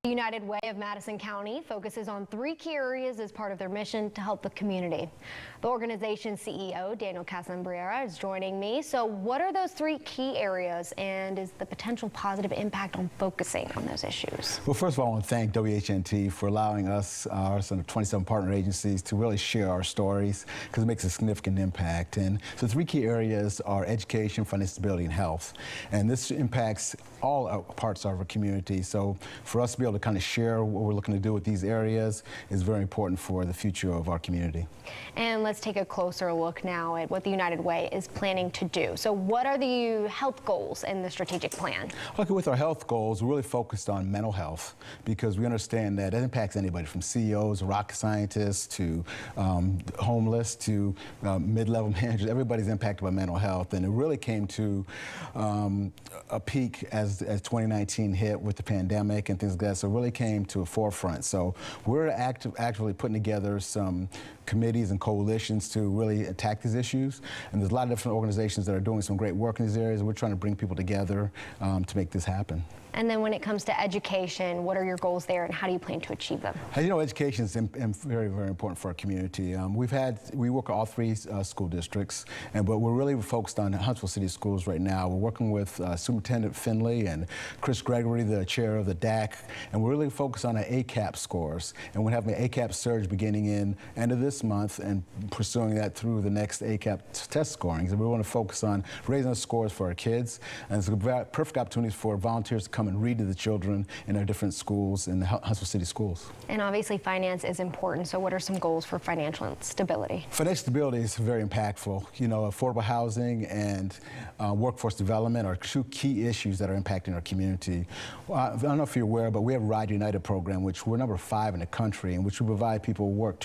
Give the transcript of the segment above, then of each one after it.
United Way of Madison County focuses on 3 key areas as part of their mission to help the community. The organization's CEO, Daniel Casambriera, is joining me. So what are those 3 key areas, and is the potential positive impact on focusing on those issues? Well, first of all, I want to thank WHNT for allowing us, our 27 partner agencies, to really share our stories, because it makes a significant impact. And so 3 key areas are education, financial stability, and health. And this impacts all parts of our community. So for us to be able to kind of share what we're looking to do with these areas is very important for the future of our community. And let's take a closer look now at what the United Way is planning to do. So what are the health goals in the strategic plan? Okay, with our health goals, we're really focused on mental health, because we understand that it impacts anybody from CEOs, rocket scientists, to homeless, to mid-level managers. Everybody's impacted by mental health, and it really came to a peak as 2019 hit with the pandemic and things like that. So it really came to a forefront. So we're actively putting together some committees and coalitions to really attack these issues. And there's a lot of different organizations that are doing some great work in these areas. We're trying to bring people together to make this happen. And then when it comes to education, what are your goals there, and how do you plan to achieve them? You know, education is very, very important for our community. We work with all 3 school districts, but we're really focused on Huntsville City Schools right now. We're working with Superintendent Finley and Chris Gregory, the chair of the DAC, and we're really focused on our ACAP scores. And we're having an ACAP surge beginning in end of this month and pursuing that through the next ACAP test scoring. So we want to focus on raising the scores for our kids, and it's a perfect opportunity for volunteers to come and read to the children in our different schools in the Huntsville City Schools. And obviously finance is important, so what are some goals for financial stability? Financial stability is very impactful. You know, affordable housing and workforce development are 2 key issues that are impacting our community. I don't know if you're aware, but we have a Ride United program, which we're number 5 in the country, in which we provide people work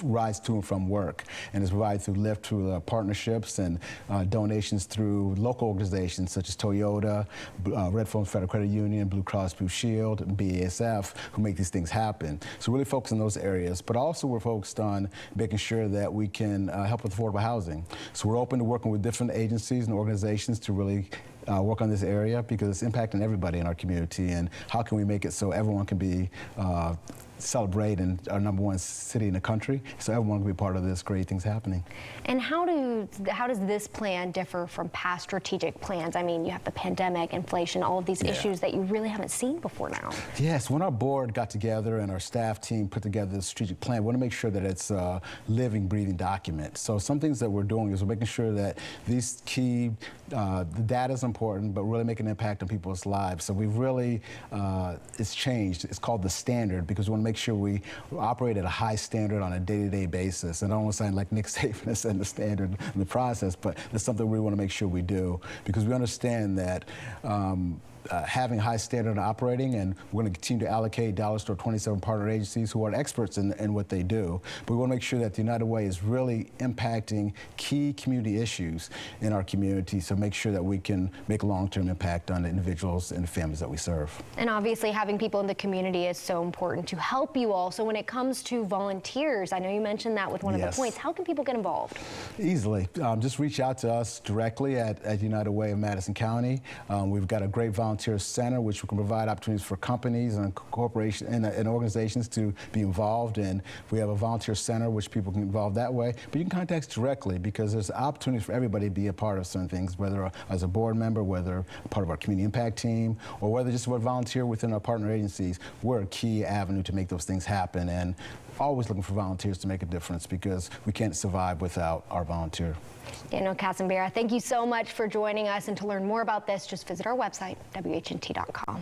rides to and from work. And it's provided through Lyft, through partnerships and donations through local organizations such as Toyota, Red Phone Federal Credit Union, Blue Cross Blue Shield, and BASF, who make these things happen. So really focus on those areas, but also we're focused on making sure that we can help with affordable housing. So we're open to working with different agencies and organizations to really work on this area, because it's impacting everybody in our community, and how can we make it so everyone can be celebrate in our #1 city in the country, so everyone can be part of this great things happening. And how does this plan differ from past strategic plans? I mean, you have the pandemic, inflation, all of these issues that you really haven't seen before now. Yes, when our board got together and our staff team put together the strategic plan, we want to make sure that it's a living, breathing document. So some things that we're doing is we're making sure that these key, the data is important, but really make an impact on people's lives. So we've really, it's changed. It's called the standard, because we want to make sure we operate at a high standard on a day-to-day basis. And I don't want to sound like Nick Saban has set the standard in the process, but it's something we want to make sure we do, because we understand that having high standard operating, and we're going to continue to allocate dollars to our 27 partner agencies who are experts in what they do. But we want to make sure that the United Way is really impacting key community issues in our community, so make sure that we can make a long-term impact on the individuals and the families that we serve. And obviously having people in the community is so important to help you all. So when it comes to volunteers, I know you mentioned that with one of the points. How can people get involved? Easily. Just reach out to us directly at United Way of Madison County. We've got a great volunteer center, which we can provide opportunities for companies and corporations and organizations to be involved in. We have a volunteer center, which people can involve that way. But you can contact us directly, because there's opportunities for everybody to be a part of certain things, whether as a board member, whether part of our community impact team, or whether just a volunteer within our partner agencies. We're a key avenue to make those things happen, and always looking for volunteers to make a difference, because we can't survive without our volunteer. Daniel Casambriera, thank you so much for joining us, and to learn more about this, just visit our website, WHNT.com.